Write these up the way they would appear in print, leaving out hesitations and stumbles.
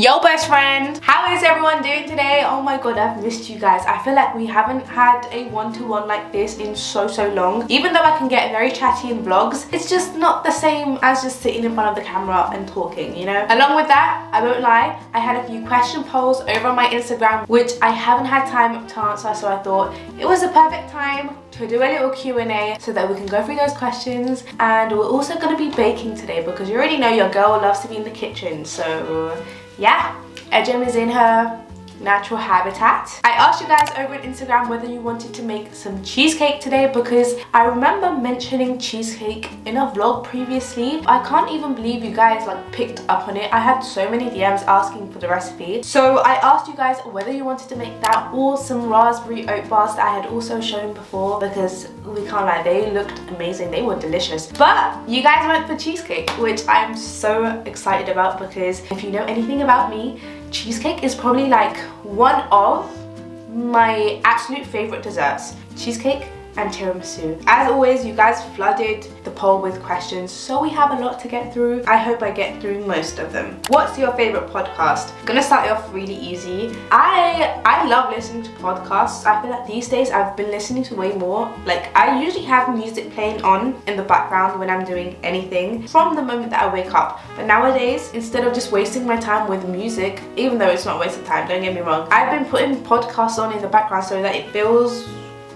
Yo best friend, how is everyone doing today? Oh my god, I've missed you guys. I feel like we haven't had a one-to-one like this in so long. Even though I can get very chatty in vlogs, it's just not the same as just sitting in front of the camera and talking, you know? Along with that, I won't lie, I had a few question polls over on my Instagram which I haven't had time to answer, so I thought it was the perfect time to do a little Q&A so that we can go through those questions. And we're also going to be baking today because you already know your girl loves to be in the kitchen, so yeah, Ecem is in her natural habitat. I asked you guys over on Instagram whether you wanted to make some cheesecake today because I remember mentioning cheesecake in a vlog previously. I can't even believe you guys like picked up on it. I had so many DMs asking for the recipe. So I asked you guys whether you wanted to make that or some raspberry oat bars that I had also shown before because we can't lie, they looked amazing. They were delicious. But you guys went for cheesecake, which I'm so excited about because if you know anything about me, cheesecake is probably like one of my absolute favorite desserts. Cheesecake and tiramisu. As always, you guys flooded the poll with questions, so we have a lot to get through. I hope I get through most of them. What's your favorite podcast? I'm gonna start it off really easy. I love listening to podcasts. I feel like these days I've been listening to way more. Like I usually have music playing on in the background when I'm doing anything from the moment that I wake up. But nowadays, instead of just wasting my time with music, even though it's not wasting time, don't get me wrong, I've been putting podcasts on in the background so that it feels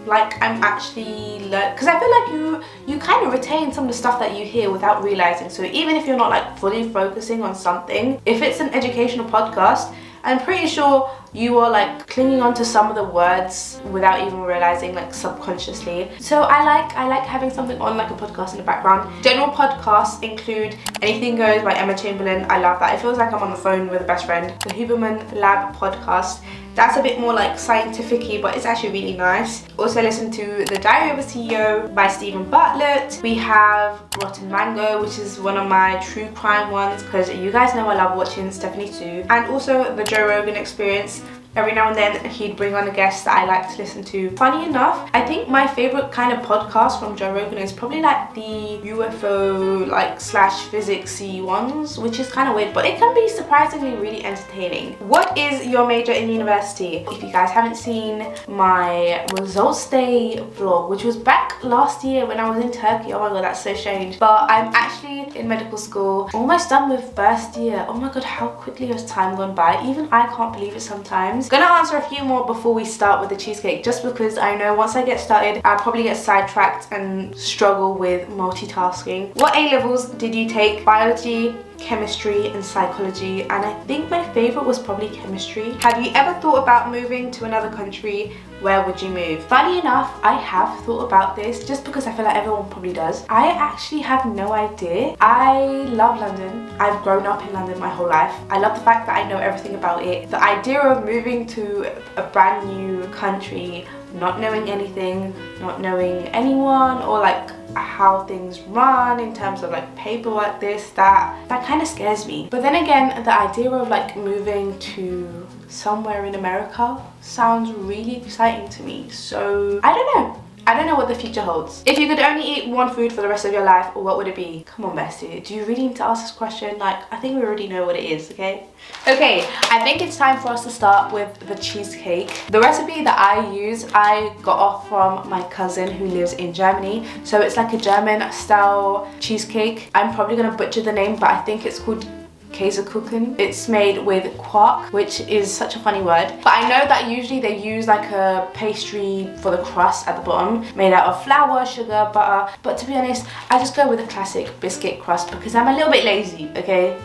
like I'm actually because I feel like you kind of retain some of the stuff that you hear without realizing. So even if you're not like fully focusing on something, if it's an educational podcast, I'm pretty sure you are like clinging on to some of the words without even realizing, like subconsciously. So I like having something on like a podcast in the background. General podcasts include Anything Goes by Emma Chamberlain. I love that. It feels like I'm on the phone with a best friend. The Huberman Lab podcast. That's a bit more like scientific-y, but it's actually really nice. Also listen to The Diary of a CEO by Stephen Bartlett. We have Rotten Mango, which is one of my true crime ones because you guys know I love watching Stephanie Sue. And also The Joe Rogan Experience. Every now and then he'd bring on a guest that I like to listen to. Funny enough, I think my favorite kind of podcast from Joe Rogan is probably like the UFO like slash physics-y ones, which is kind of weird, but it can be surprisingly really entertaining. What is your major in university? If you guys haven't seen my results day vlog, which was back last year when I was in Turkey, oh my god, that's so strange. But I'm actually in medical school, almost done with first year. Oh my god, how quickly has time gone by? Even I can't believe it sometimes. Gonna answer a few more before we start with the cheesecake, just because I know once I get started I'll probably get sidetracked and struggle with multitasking. What A levels did you take? Biology, chemistry and psychology, and I think my favorite was probably chemistry. Have you ever thought about moving to another country? Where would you move? Funny enough, I have thought about this just because I feel like everyone probably does. I actually have no idea. I love London. I've grown up in London my whole life. I love the fact that I know everything about it. The idea of moving to a brand new country, not knowing anything, not knowing anyone, or like how things run in terms of like paperwork, this, that kind of scares me. But then again, the idea of like moving to somewhere in America sounds really exciting to me. So I don't know what the future holds. If you could only eat one food for the rest of your life, what would it be? Come on bestie, do you really need to ask this question? Like, I think we already know what it is, okay? Okay, I think it's time for us to start with the cheesecake. The recipe that I use, I got off from my cousin who lives in Germany. So it's like a German style cheesecake. I'm probably gonna butcher the name, but I think it's called Käsekuchen. It's made with Quark, which is such a funny word. But I know that usually they use like a pastry for the crust at the bottom, made out of flour, sugar, butter. But to be honest, I just go with a classic biscuit crust because I'm a little bit lazy, okay?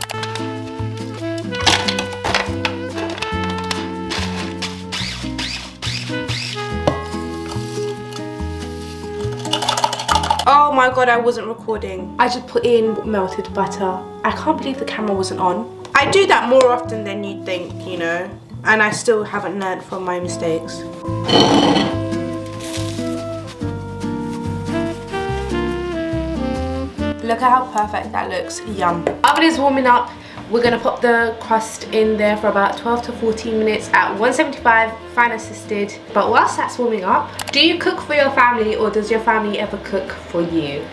Oh my god, I wasn't recording. I just put in melted butter. I can't believe the camera wasn't on. I do that more often than you'd think, you know, and I still haven't learned from my mistakes. Look at how perfect that looks. Yum. Oven is warming up. We're gonna pop the crust in there for about 12 to 14 minutes at 175, fan assisted. But whilst that's warming up, do you cook for your family or does your family ever cook for you?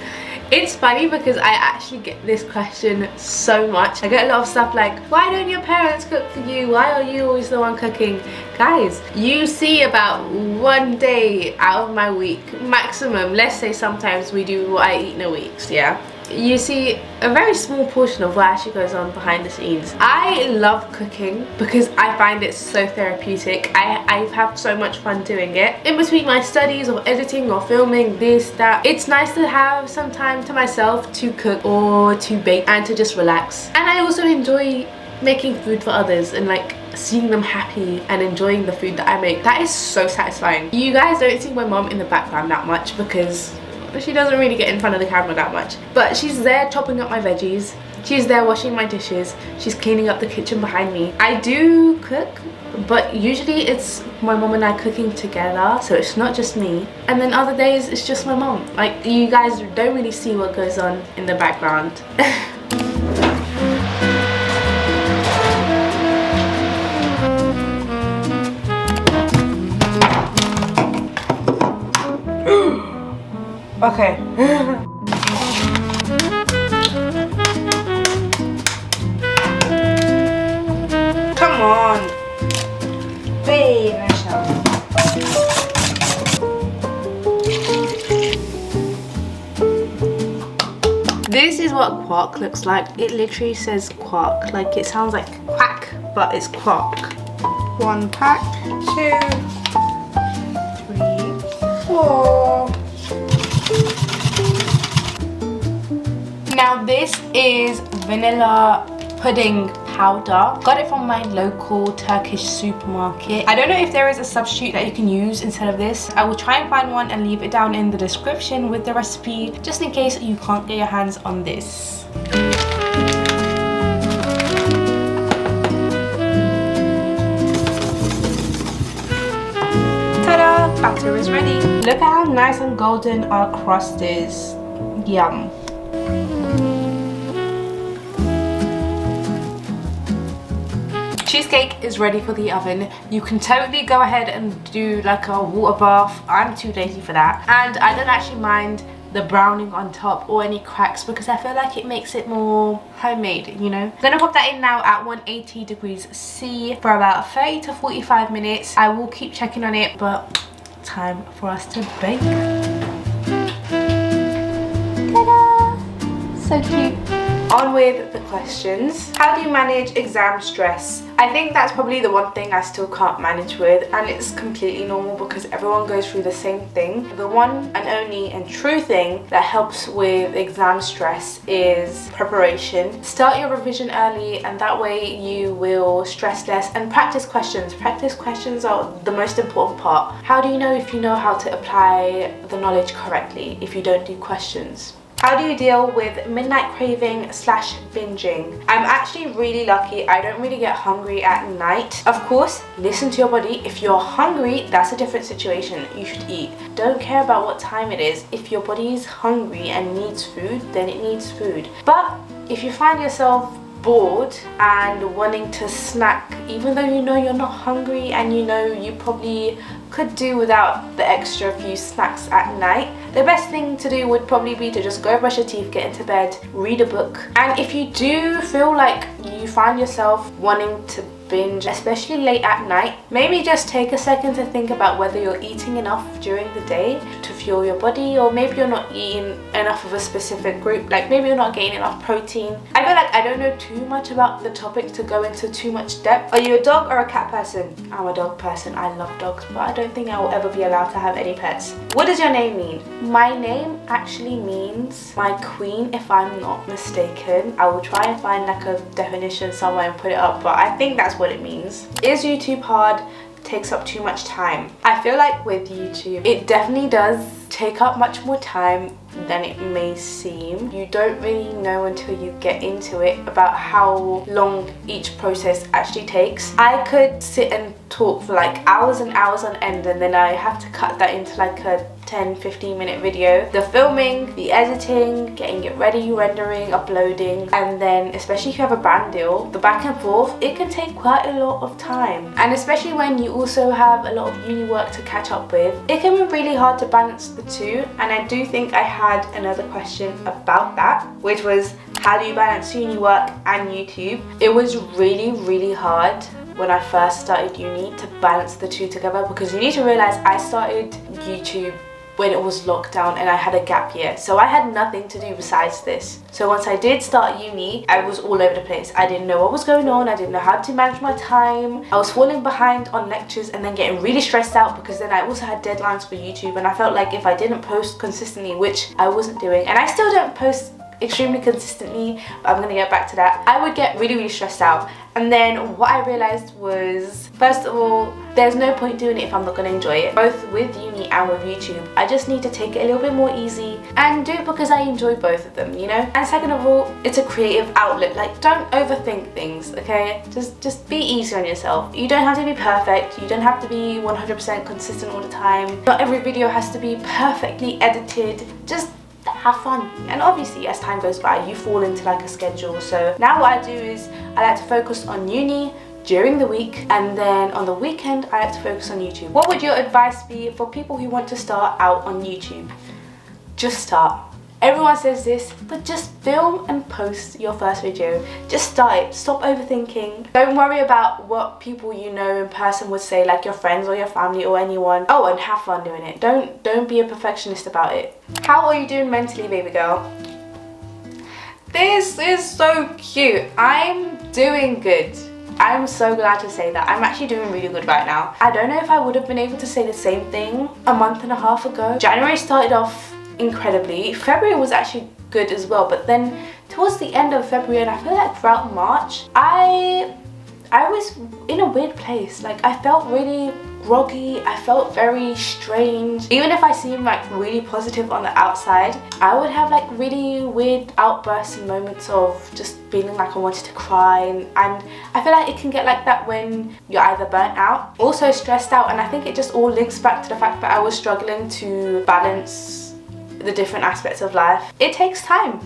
It's funny because I actually get this question so much. I get a lot of stuff like, why don't your parents cook for you? Why are you always the one cooking? Guys, you see about 1 day out of my week maximum. Let's say sometimes we do what I eat in a week, yeah? You see a very small portion of what actually goes on behind the scenes. I love cooking because I find it so therapeutic. I have so much fun doing it. In between my studies or editing or filming, this, that, it's nice to have some time to myself to cook or to bake and to just relax. And I also enjoy making food for others and like seeing them happy and enjoying the food that I make. That is so satisfying. You guys don't see my mom in the background that much because she doesn't really get in front of the camera that much, but she's there chopping up my veggies, she's there washing my dishes, she's cleaning up the kitchen behind me. I do cook, but usually it's my mom and I cooking together, so it's not just me. And then other days it's just my mom. Like, you guys don't really see what goes on in the background. Okay. Come on. Babe, this is what Quark looks like. It literally says Quark. Like, it sounds like quack, but it's Quark. 1 pack, 2, 3, 4. Now this is vanilla pudding powder. Got it from my local Turkish supermarket. I don't know if there is a substitute that you can use instead of this. I will try and find one and leave it down in the description with the recipe, just in case you can't get your hands on this. Ta-da! Batter is ready. Look at how nice and golden our crust is. Yum. Cheesecake is ready for the oven. You can totally go ahead and do like a water bath. I'm too lazy for that, and I don't actually mind the browning on top or any cracks because I feel like it makes it more homemade, you know. I'm gonna pop that in now at 180 degrees C for about 30 to 45 minutes. I will keep checking on it, but time for us to bake. Ta-da! So cute. On with the questions. How do you manage exam stress? I think that's probably the one thing I still can't manage with, and it's completely normal because everyone goes through the same thing. The one and only and true thing that helps with exam stress is preparation. Start your revision early, and that way you will stress less, and practice questions. Practice questions are the most important part. How do you know if you know how to apply the knowledge correctly if you don't do questions? How do you deal with midnight craving / binging? I'm actually really lucky. I don't really get hungry at night. Of course, listen to your body. If you're hungry, that's a different situation. You should eat. Don't care about what time it is. If your body is hungry and needs food, then it needs food. But if you find yourself bored and wanting to snack, even though you know you're not hungry and you know you probably could do without the extra few snacks at night, the best thing to do would probably be to just go brush your teeth, get into bed, read a book. And if you do feel like you find yourself wanting to binge, especially late at night, maybe just take a second to think about whether you're eating enough during the day to fuel your body, or maybe you're not eating enough of a specific group, like maybe you're not getting enough protein. I feel like I don't know too much about the topic to go into too much depth. Are you a dog or a cat person? I'm a dog person. I love dogs, but I don't think I will ever be allowed to have any pets. What does your name mean? My name actually means my queen, if I'm not mistaken. I will try and find like a definition somewhere and put it up, but I think that's what it means. Is YouTube hard? Takes up too much time? I feel like with YouTube, it definitely does take up much more time than it may seem. You don't really know until you get into it about how long each process actually takes. I could sit and talk for like hours and hours on end, and then I have to cut that into like a 10-15 minute video. The filming, the editing, getting it ready, rendering, uploading, and then especially if you have a brand deal, the back and forth, it can take quite a lot of time. And especially when you also have a lot of uni work to catch up with, it can be really hard to balance the two, and I do think I had another question about that, which was how do you balance uni work and YouTube? It was really hard when I first started uni to balance the two together, because you need to realize I started YouTube when it was lockdown and I had a gap year, so I had nothing to do besides this. So once I did start uni, I was all over the place. I didn't know what was going on, I didn't know how to manage my time, I was falling behind on lectures and then getting really stressed out because then I also had deadlines for YouTube, and I felt like if I didn't post consistently, which I wasn't doing, and I still don't post extremely consistently, but I'm gonna get back to that, I would get really stressed out. And then what I realized was, first of all, there's no point doing it if I'm not going to enjoy it, both with uni and with YouTube. I just need to take it a little bit more easy and do it because I enjoy both of them, you know? And second of all, it's a creative outlet. Like, don't overthink things, okay? Just be easy on yourself. You don't have to be perfect, you don't have to be 100% consistent all the time. Not every video has to be perfectly edited. Just have fun. And obviously as time goes by, you fall into like a schedule. So now what I do is I like to focus on uni during the week, and then on the weekend I like to focus on YouTube. What would your advice be for people who want to start out on YouTube? Just start. Everyone says this, but just film and post your first video. Just start it. Stop overthinking. Don't worry about what people you know in person would say, like your friends or your family or anyone. Oh, and have fun doing it. Don't be a perfectionist about it. How are you doing mentally, baby girl? This is so cute. I'm doing good. I'm so glad to say that. I'm actually doing really good right now. I don't know if I would have been able to say the same thing a month and a half ago. January started off incredibly. February was actually good as well, but then towards the end of February and I feel like throughout March, I was in a weird place. Like, I felt really groggy, I felt very strange. Even if I seem like really positive on the outside, I would have like really weird outbursts and moments of just feeling like I wanted to cry, and I feel like it can get like that when you're either burnt out, also stressed out, and I think it just all links back to the fact that I was struggling to balance the different aspects of life. It takes time.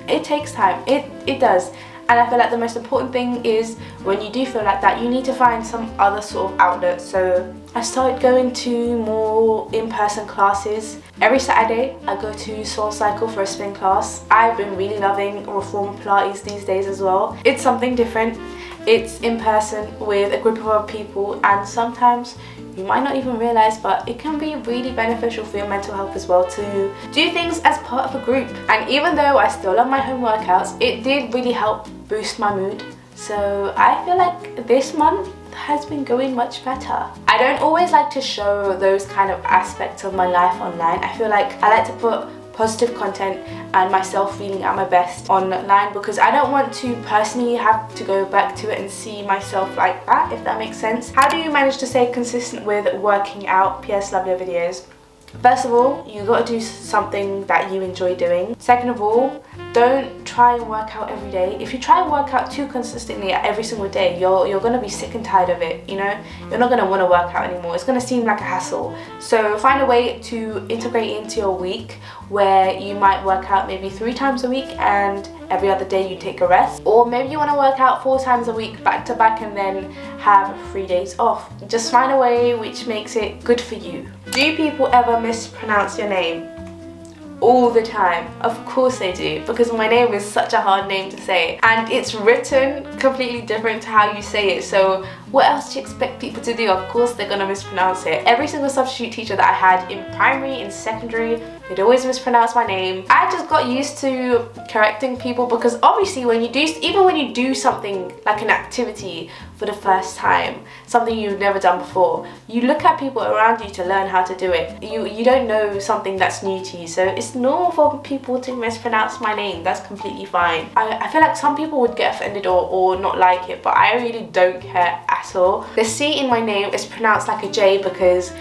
It takes time. It does. And I feel like the most important thing is when you do feel like that, you need to find some other sort of outlet. So I started going to more in-person classes. Every Saturday I go to Soul Cycle for a spin class. I've been really loving Reformer Pilates these days as well. It's something different. It's in person with a group of other people, and sometimes you might not even realize, but it can be really beneficial for your mental health as well to do things as part of a group. And even though I still love my home workouts, it did really help boost my mood. So I feel like this month has been going much better. I don't always like to show those kind of aspects of my life online. I feel like I like to put positive content and myself feeling at my best online, because I don't want to personally have to go back to it and see myself like that, if that makes sense. How do you manage to stay consistent with working out? PS, love your videos. First of all, you got to do something that you enjoy doing. Second of all, don't try and work out every day. If you try and work out too consistently every single day, you're going to be sick and tired of it, you know? You're not going to want to work out anymore. It's going to seem like a hassle. So find a way to integrate into your week where you might work out maybe 3 times a week and every other day you take a rest. Or maybe you want to work out 4 times a week back to back and then have 3 days off. Just find a way which makes it good for you. Do people ever mispronounce your name? All the time. Of course they do, because my name is such a hard name to say and it's written completely different to how you say it. So what else do you expect people to do? Of course they're gonna mispronounce it. Every single substitute teacher that I had in primary, in secondary, they'd always mispronounce my name. I just got used to correcting people, because obviously even when you do something like an activity for the first time, something you've never done before, you look at people around you to learn how to do it. You don't know something that's new to you, so it's normal for people to mispronounce my name. That's completely fine. I feel like some people would get offended or not like it, but I really don't care at all. The C in my name is pronounced like a J because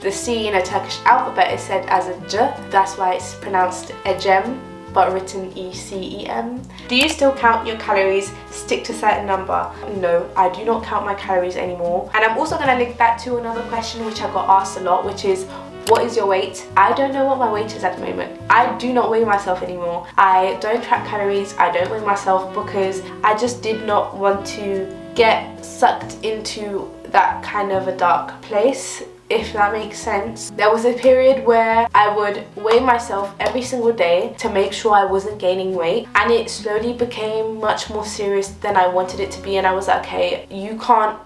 the C in a Turkish alphabet is said as a J. That's why it's pronounced Ecem, but written Ecem. Do you still count your calories, stick to a certain number? No, I do not count my calories anymore. And I'm also going to link that to another question which I got asked a lot, which is, what is your weight? I don't know what my weight is at the moment. I do not weigh myself anymore. I don't track calories, I don't weigh myself, because I just did not want to get sucked into that kind of a dark place. if that makes sense. There was a period where I would weigh myself every single day to make sure I wasn't gaining weight, and it slowly became much more serious than I wanted it to be, and I was like, okay, you can't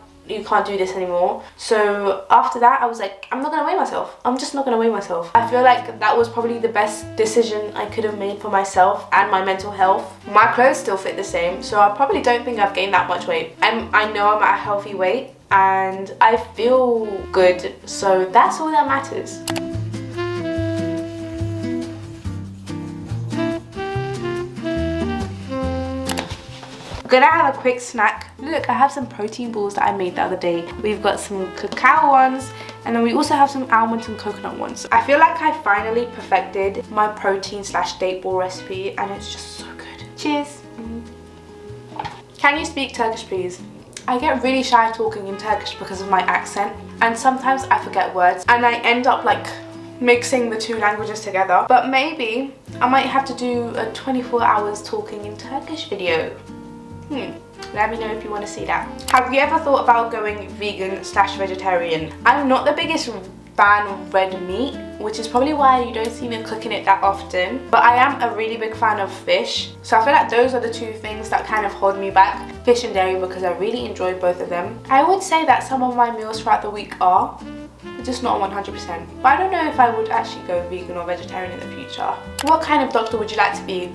do this anymore. So after that I was like, I'm not gonna weigh myself. I'm just not gonna weigh myself. I feel like that was probably the best decision I could have made for myself and my mental health. My clothes still fit the same, so I probably don't think I've gained that much weight. I know I'm at a healthy weight and I feel good, so that's all that matters. Gonna have a quick snack. Look, I have some protein balls that I made the other day. We've got some cacao ones, and then we also have some almond and coconut ones. I feel like I finally perfected my protein / date ball recipe, and it's just so good. Cheers. Can you speak Turkish, please? I get really shy talking in Turkish because of my accent, and sometimes I forget words and I end up like mixing the two languages together. But maybe I might have to do a 24 hours talking in Turkish video. Let me know if you want to see that. Have you ever thought about going vegan / vegetarian? I'm not the biggest fan of red meat, which is probably why you don't see me cooking it that often, but I am a really big fan of fish, so I feel like those are the two things that kind of hold me back, fish and dairy, because I really enjoy both of them. I would say that some of my meals throughout the week are, just not 100%, but I don't know if I would actually go vegan or vegetarian in the future. What kind of doctor would you like to be?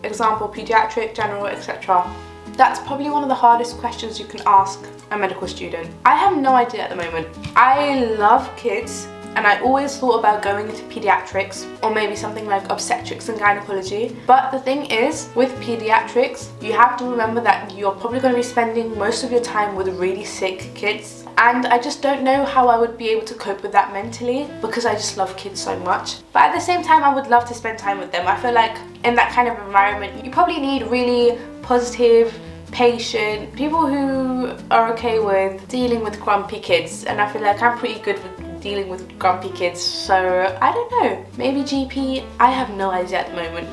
Example, pediatric, general, etc. That's probably one of the hardest questions you can ask a medical student. I have no idea at the moment. I love kids, and I always thought about going into pediatrics or maybe something like obstetrics and gynecology. But the thing is, with pediatrics, you have to remember that you're probably going to be spending most of your time with really sick kids. And I just don't know how I would be able to cope with that mentally, because I just love kids so much. But at the same time, I would love to spend time with them. I feel like in that kind of environment, you probably need really positive, patient people who are okay with dealing with grumpy kids, and I feel like I'm pretty good with dealing with grumpy kids, so I don't know, maybe GP. I have no idea at the moment.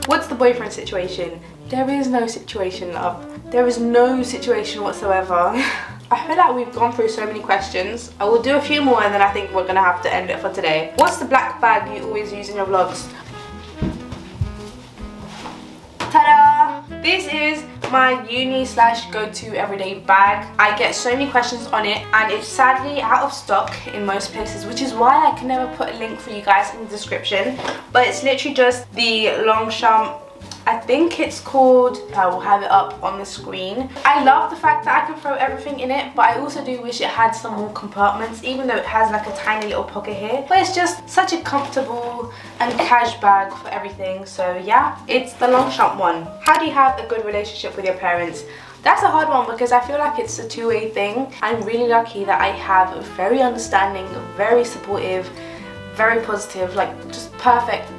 What's the boyfriend situation? There is no situation, love. There is no situation whatsoever. I feel like we've gone through so many questions. I will do a few more and then I think we're gonna have to end it for today. What's the black bag you always use in your vlogs? Ta-da! This is my uni / go-to everyday bag. I get so many questions on it, and it's sadly out of stock in most places, which is why I can never put a link for you guys in the description. But it's literally just the Longchamp, I think it's called, I will have it up on the screen. I love the fact that I can throw everything in it, but I also do wish it had some more compartments, even though it has like a tiny little pocket here. But it's just such a comfortable and cash bag for everything. So yeah, it's the Longchamp one. How do you have a good relationship with your parents? That's a hard one because I feel like it's a two-way thing. I'm really lucky that I have a very understanding, very supportive, very positive, like just perfect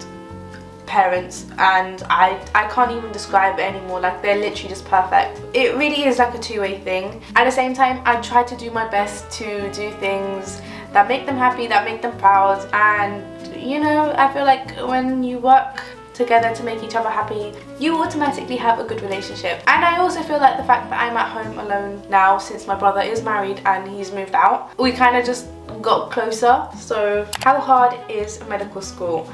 parents, and I can't even describe it anymore. Like, they're literally just perfect. It really is like a two-way thing. At the same time, I try to do my best to do things that make them happy, that make them proud, and you know, I feel like when you work together to make each other happy, you automatically have a good relationship. And I also feel like the fact that I'm at home alone now, since my brother is married and he's moved out, we kind of just got closer. So how hard is medical school?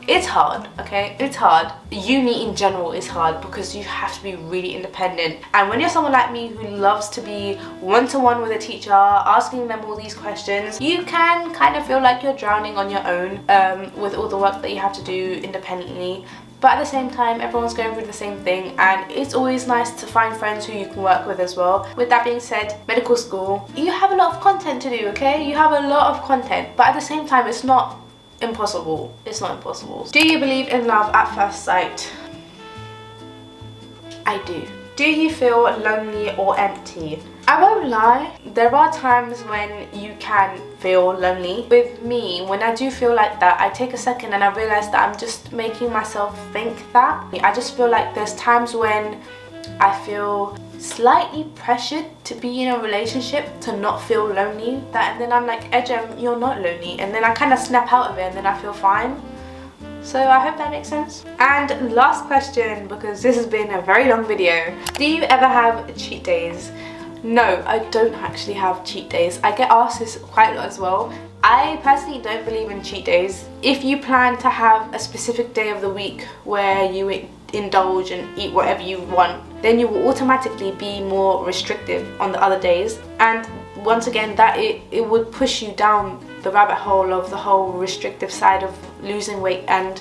It's hard, okay? It's hard. Uni in general is hard because you have to be really independent. And when you're someone like me who loves to be one-to-one with a teacher, asking them all these questions, you can kind of feel like you're drowning on your own with all the work that you have to do independently. But at the same time, everyone's going through the same thing, and it's always nice to find friends who you can work with as well. With that being said, medical school, you have a lot of content to do, okay? You have a lot of content, but at the same time, it's not impossible. It's not impossible. Do you believe in love at first sight? I do. Do you feel lonely or empty? I won't lie, there are times when you can feel lonely. With me, when I do feel like that, I take a second and I realize that I'm just making myself think that. I just feel like there's times when I feel slightly pressured to be in a relationship to not feel lonely, and then I'm like, Ecem, you're not lonely, and then I kind of snap out of it and then I feel fine. So I hope that makes sense. And last question, because this has been a very long video, do you ever have cheat days? No, I don't actually have cheat days. I get asked this quite a lot as well. I personally don't believe in cheat days. If you plan to have a specific day of the week where you indulge and eat whatever you want, then you will automatically be more restrictive on the other days. And once again, that it would push you down the rabbit hole of the whole restrictive side of losing weight and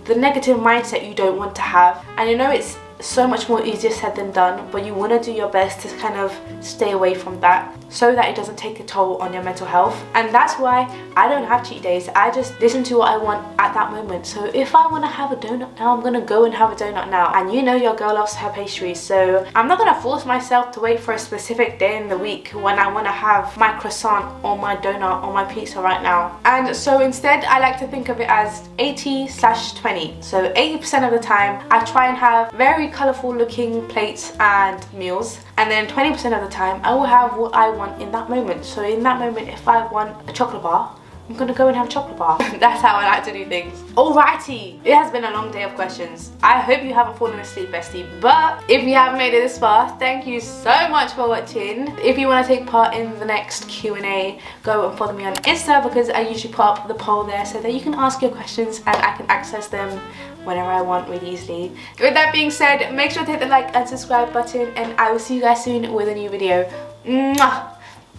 the negative mindset you don't want to have. And I know it's so much more easier said than done, but you want to do your best to kind of stay away from that so that it doesn't take a toll on your mental health. And that's why I don't have cheat days. I just listen to what I want at that moment. So if I want to have a donut now, I'm gonna go and have a donut now. And you know your girl loves her pastries, so I'm not gonna force myself to wait for a specific day in the week when I want to have my croissant or my donut or my pizza right now. And so instead, I like to think of it as 80/20. So 80% of the time I try and have very colourful looking plates and meals, and then 20% of the time I will have what I want in that moment. So in that moment, if I want a chocolate bar, I'm gonna go and have a chocolate bar. That's how I like to do things. Alrighty, it has been a long day of questions. I hope you haven't fallen asleep, bestie, but if you have made it this far, thank you so much for watching. If you want to take part in the next Q&A, go and follow me on Insta, because I usually put up the poll there so that you can ask your questions and I can access them whenever I want really easily. With that being said, make sure to hit the like and subscribe button, and I will see you guys soon with a new video. Mwah!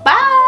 Bye!